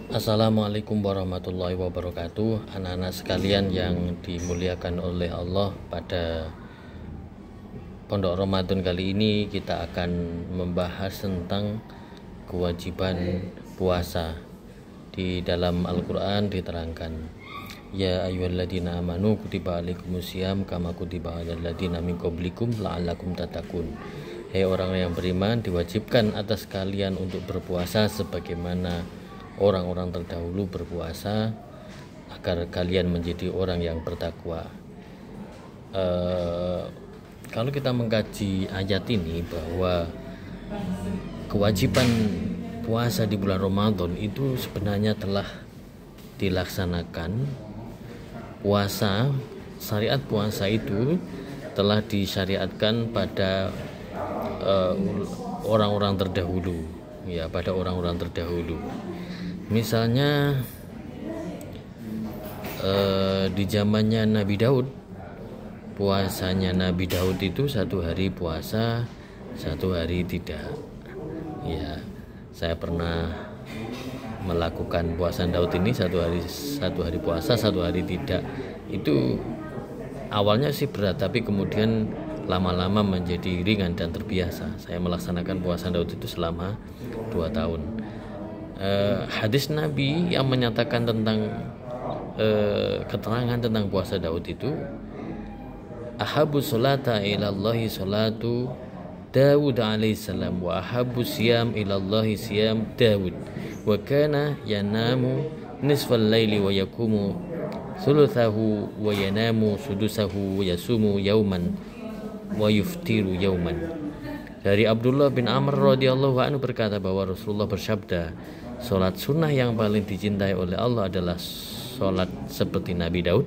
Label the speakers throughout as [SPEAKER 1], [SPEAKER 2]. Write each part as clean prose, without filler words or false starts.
[SPEAKER 1] Assalamualaikum warahmatullahi wabarakatuh. Anak-anak sekalian yang dimuliakan oleh Allah, pada Pondok Ramadan kali ini kita akan membahas tentang kewajiban puasa. Di dalam Al-Quran diterangkan, ya ayyuhalladzina amanu kutiba alaikumusiyam kama kutiba alal ladzina min qablikum la'allakum tattaqun. Hei orang yang beriman, diwajibkan atas kalian untuk berpuasa sebagaimana orang-orang terdahulu berpuasa, agar kalian menjadi orang yang bertakwa. Kalau kita mengkaji ayat ini, bahwa kewajiban puasa di bulan Ramadan itu sebenarnya telah dilaksanakan. Syariat puasa itu telah disyariatkan pada orang-orang terdahulu, ya, pada orang-orang terdahulu. Misalnya di zamannya Nabi Daud, puasanya Nabi Daud itu 1 hari puasa, 1 hari tidak. Ya, saya pernah melakukan puasa Daud ini, 1 hari puasa, 1 hari tidak. Itu awalnya sih berat, tapi kemudian lama-lama menjadi ringan dan terbiasa. Saya melaksanakan puasa Daud itu selama 2 tahun. Hadis Nabi yang menyatakan tentang keterangan tentang puasa Daud itu, ahabbu sholata ilallahi sholatu Dawud alaihissalam wa ahabbu siyam ilallahi siyam Dawud wa kana yanamu nisfal laili wa yakumu thuluthahu wa yanamu sudusahu wa yasumu yauman wa yuftiru yauman. Dari Abdullah bin Amr radhiyallahu anhu berkata bahwa Rasulullah bersabda, sholat sunnah yang paling dicintai oleh Allah adalah sholat seperti Nabi Daud,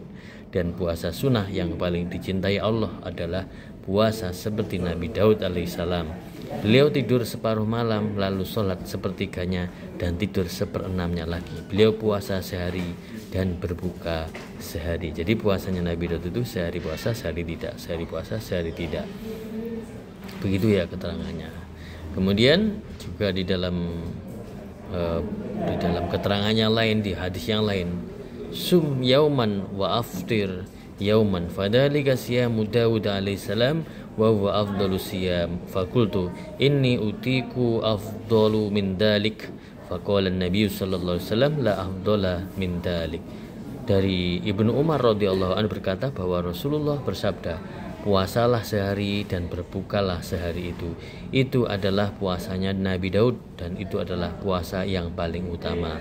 [SPEAKER 1] dan puasa sunnah yang paling dicintai Allah adalah puasa seperti Nabi Daud alaihissalam. Beliau tidur separuh malam, lalu sholat sepertiganya, dan tidur 1/6-nya lagi. Beliau puasa sehari dan berbuka sehari. Jadi puasanya Nabi Daud itu sehari puasa, sehari tidak, sehari puasa, sehari tidak. Begitu ya keterangannya. Kemudian juga di dalam keterangannya lain, di hadis yang lain, sum yauman wa aftir yauman fadhalika siyamu Dawud alaihissalam wa huwa afdalu siyam. Fakultu inni utiku afdalu min dalik. Faqala an-nabiy sallallahu alaihi wasallam la afdala min dalik. Dari Ibnu Umar radhiyallahu anhu berkata bahwa Rasulullah bersabda, puasalah sehari dan berbukalah sehari itu adalah puasanya Nabi Daud, dan itu adalah puasa yang paling utama.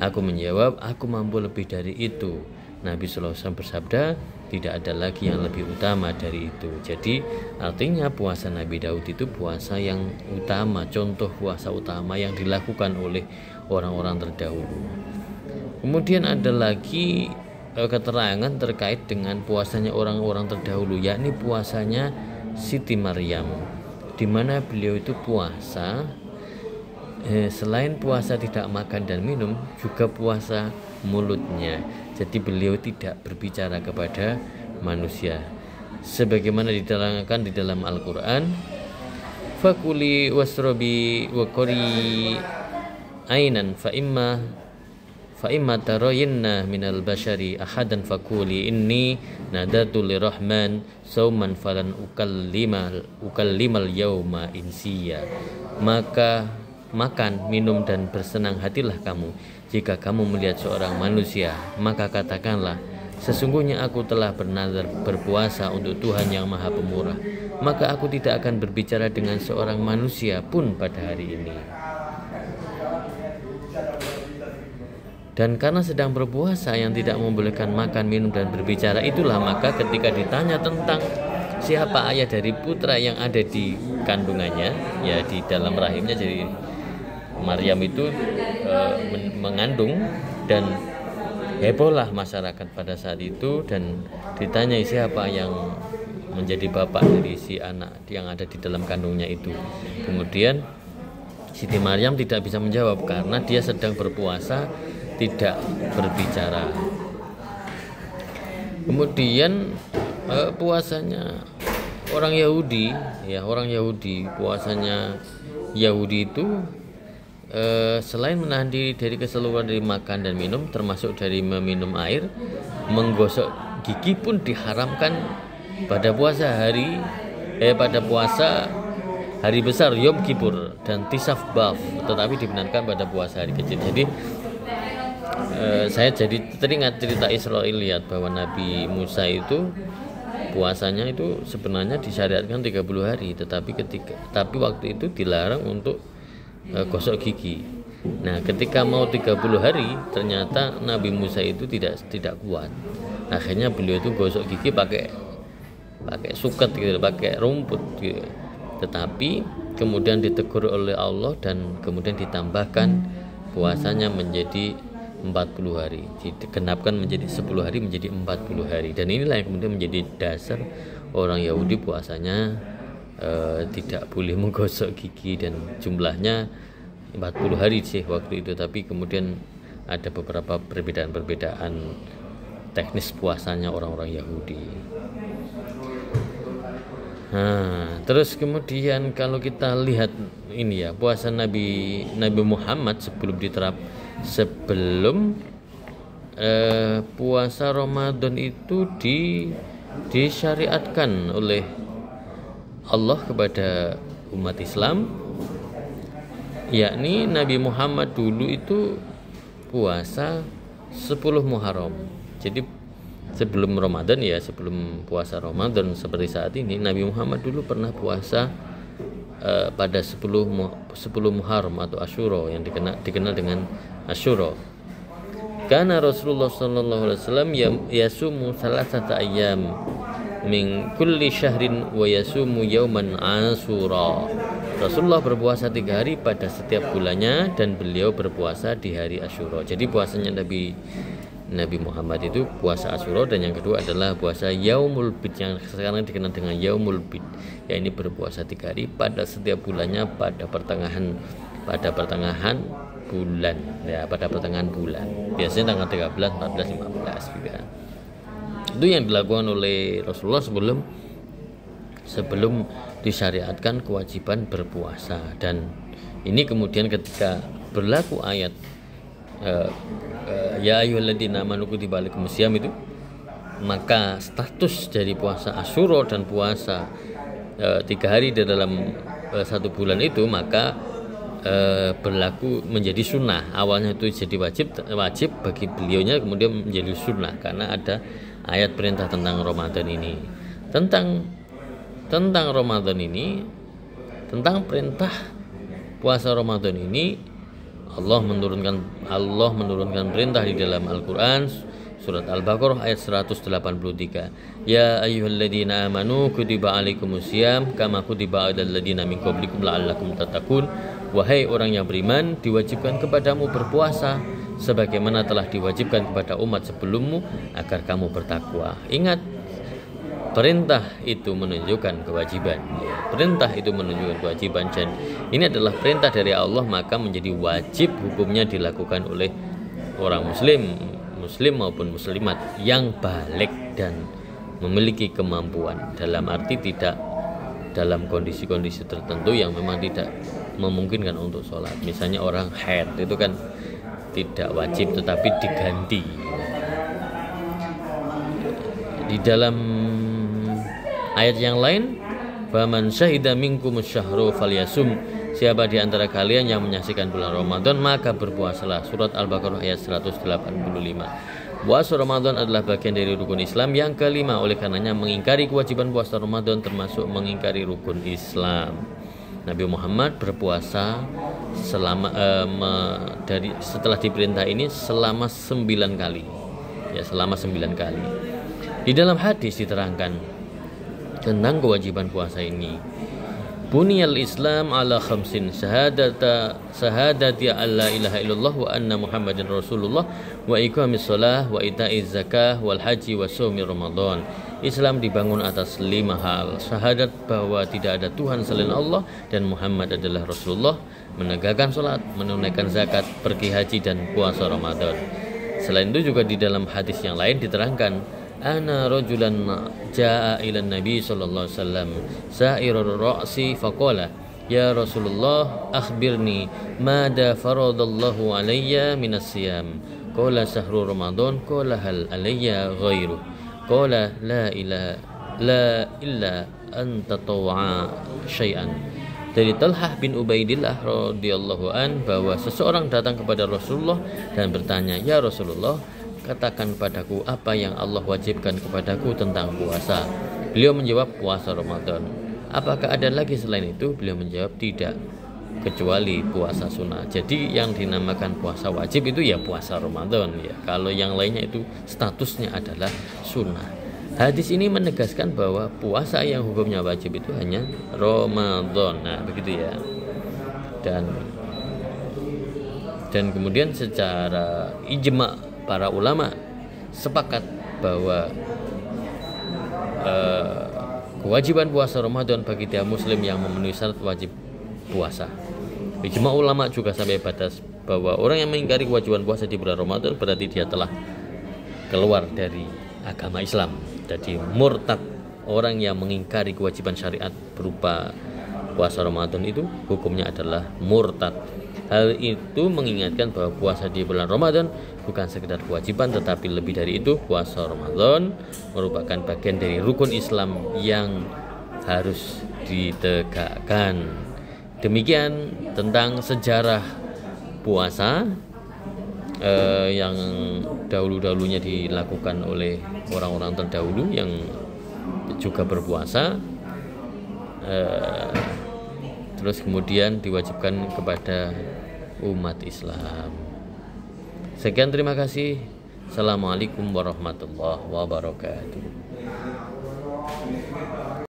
[SPEAKER 1] Aku menjawab, aku mampu lebih dari itu. Nabi SAW bersabda, tidak ada lagi yang lebih utama dari itu. Jadi artinya puasa Nabi Daud itu puasa yang utama, contoh puasa utama yang dilakukan oleh orang-orang terdahulu. Kemudian ada lagi keterangan terkait dengan puasanya orang-orang terdahulu, yakni puasanya Siti Maryam, di mana beliau itu puasa selain puasa tidak makan dan minum, juga puasa mulutnya. Jadi beliau tidak berbicara kepada manusia, sebagaimana diterangkan di dalam Al-Quran, fakuli wasrobi wakori ainan fa imma tarayinna minal bashari ahadan fakuli inni nadatu lirahman sauman falan ukallimal yauma insiya. Maka makan, minum, dan bersenang hatilah kamu. Jika kamu melihat seorang manusia, maka katakanlah, sesungguhnya aku telah bernazar berpuasa untuk Tuhan yang Maha Pemurah, maka aku tidak akan berbicara dengan seorang manusia pun pada hari ini. Dan karena sedang berpuasa yang tidak membolehkan makan, minum, dan berbicara, itulah maka ketika ditanya tentang siapa ayah dari putra yang ada di kandungannya, ya di dalam rahimnya, jadi Maryam itu mengandung, dan hebohlah masyarakat pada saat itu, dan ditanya siapa yang menjadi bapak dari si anak yang ada di dalam kandungnya itu. Kemudian Siti Maryam tidak bisa menjawab karena dia sedang berpuasa, tidak berbicara. Kemudian puasanya orang Yahudi, puasanya Yahudi itu selain menahan diri dari keseluruhan dari makan dan minum, termasuk dari meminum air, menggosok gigi pun diharamkan pada puasa hari besar Yom Kippur dan Tisaf Baf, tetapi dibenarkan pada puasa hari kecil. Jadi saya jadi teringat cerita Israiliyat bahwa Nabi Musa itu puasanya itu sebenarnya disyariatkan 30 hari, tetapi waktu itu dilarang untuk gosok gigi. Nah, ketika mau 30 hari ternyata Nabi Musa itu tidak kuat. Akhirnya beliau itu gosok gigi pakai suket gitu, pakai rumput gitu. Tetapi kemudian ditegur oleh Allah dan kemudian ditambahkan puasanya menjadi 40 hari. Digenapkan menjadi 10 hari menjadi 40 hari. Dan inilah yang kemudian menjadi dasar orang Yahudi puasanya tidak boleh menggosok gigi, dan jumlahnya 40 hari sih waktu itu, tapi kemudian ada beberapa perbedaan teknis puasanya orang-orang Yahudi. Nah, terus kemudian kalau kita lihat ini ya, puasa Nabi Muhammad sebelum puasa Ramadan itu disyariatkan oleh Allah kepada umat Islam, yakni Nabi Muhammad dulu itu puasa 10 Muharram. Jadi sebelum Ramadan ya, sebelum puasa Ramadan seperti saat ini, Nabi Muhammad dulu pernah puasa pada 10 Muharram atau Asyura yang dikenal dengan Asyura. Karena Rasulullah sallallahu alaihi wasallam yasumu salasata ayyam min kulli syahrin wa yasumu yauman Asyura. Rasulullah berpuasa 3 hari pada setiap bulannya dan beliau berpuasa di hari Asyura. Jadi puasanya Nabi Muhammad itu puasa Asyura, dan yang kedua adalah puasa Yaumul Bid yang sekarang dikenal dengan Yaumul Bid. Ya, ini berpuasa 3 hari pada setiap bulannya pada pertengahan bulan ya, pada pertengahan bulan. Biasanya tanggal 13, 14, 15 gitu kan. Itu yang dilakukan oleh Rasulullah sebelum disyariatkan kewajiban berpuasa. Dan ini kemudian ketika berlaku ayat ya ayyuhalladzina amanu kutiba alaikumus syiyam itu, maka status dari puasa Asyura dan puasa 3 hari di dalam 1 bulan itu maka berlaku menjadi sunnah. Awalnya itu jadi wajib bagi beliaunya, kemudian menjadi sunnah karena ada ayat perintah tentang Ramadan ini, tentang Ramadan ini, tentang perintah puasa Ramadan ini. Allah menurunkan perintah di dalam Al-Qur'an surat Al-Baqarah ayat 183. Ya ayyuhalladzina amanu kutiba alaikumus syiyam kama kutiba alal ladzina min qablikum la'allakum tattaqun. Wahai orang yang beriman, diwajibkan kepadamu berpuasa sebagaimana telah diwajibkan kepada umat sebelummu agar kamu bertakwa. Ingat, perintah itu menunjukkan kewajiban. Perintah itu menunjukkan kewajiban, dan ini adalah perintah dari Allah, maka menjadi wajib hukumnya dilakukan oleh orang muslim maupun muslimat yang balik dan memiliki kemampuan, dalam arti tidak dalam kondisi-kondisi tertentu yang memang tidak memungkinkan untuk sholat. Misalnya orang haid itu kan tidak wajib tetapi diganti. Di dalam ayat yang lain, faman syahida minkumus syahru falyasum, siapa di antara kalian yang menyaksikan bulan Ramadan maka berpuasalah. Surat Al-Baqarah ayat 185. Puasa Ramadan adalah bagian dari rukun Islam yang kelima, oleh karenanya mengingkari kewajiban puasa Ramadan termasuk mengingkari rukun Islam. Nabi Muhammad berpuasa setelah diperintah ini selama 9 kali. Ya, selama 9 kali. Di dalam hadis diterangkan tentang kewajiban puasa ini. Buniyal Islam ala khamsin syahadati alla ilaha illallah wa anna Muhammadan Rasulullah wa iqamis shalah wa ita'iz zakah wal haji wa shaumi Ramadan. Islam dibangun atas 5 hal: syahadat bahwa tidak ada Tuhan selain Allah dan Muhammad adalah Rasulullah, menegakkan salat, menunaikan zakat, pergi haji dan puasa Ramadan. Selain itu juga di dalam hadis yang lain diterangkan, ana rajulan jaa ila nabi sallallahu alaihi wasallam sa'irur ra'si faqala Ya Rasulullah, akhbirni mada faradallahu alayya minas siyam. Qala sahru Ramadan. Qala hal alayya ghairu. Qala la illa an tatawwa'a syai'an. Dari Talhah bin Ubaidillah radhiyallahu an bahwa seseorang datang kepada Rasulullah dan bertanya, "Ya Rasulullah, katakan padaku apa yang Allah wajibkan kepadaku tentang puasa." Beliau menjawab, puasa Ramadan. Apakah ada lagi selain itu? Beliau menjawab, tidak, kecuali puasa sunnah. Jadi yang dinamakan puasa wajib itu ya puasa Ramadan ya. Kalau yang lainnya itu statusnya adalah sunnah. Hadis ini menegaskan bahwa puasa yang hukumnya wajib itu hanya Ramadan. Nah, begitu ya. Dan kemudian secara ijma para ulama sepakat bahwa kewajiban puasa Ramadan bagi tiap muslim yang memenuhi syarat wajib puasa. Ijma ulama juga sampai batas bahwa orang yang mengingkari kewajiban puasa di bulan Ramadan berarti dia telah keluar dari agama Islam. Jadi murtad, orang yang mengingkari kewajiban syariat berupa puasa Ramadan itu hukumnya adalah murtad. Hal itu mengingatkan bahwa puasa di bulan Ramadan bukan sekedar kewajiban, tetapi lebih dari itu, puasa Ramadan merupakan bagian dari rukun Islam yang harus ditegakkan. Demikian tentang sejarah puasa yang dahulu-dahulunya dilakukan oleh orang-orang terdahulu yang juga berpuasa, terus kemudian diwajibkan kepada umat Islam. Sekian, terima kasih. Assalamualaikum warahmatullahi wabarakatuh.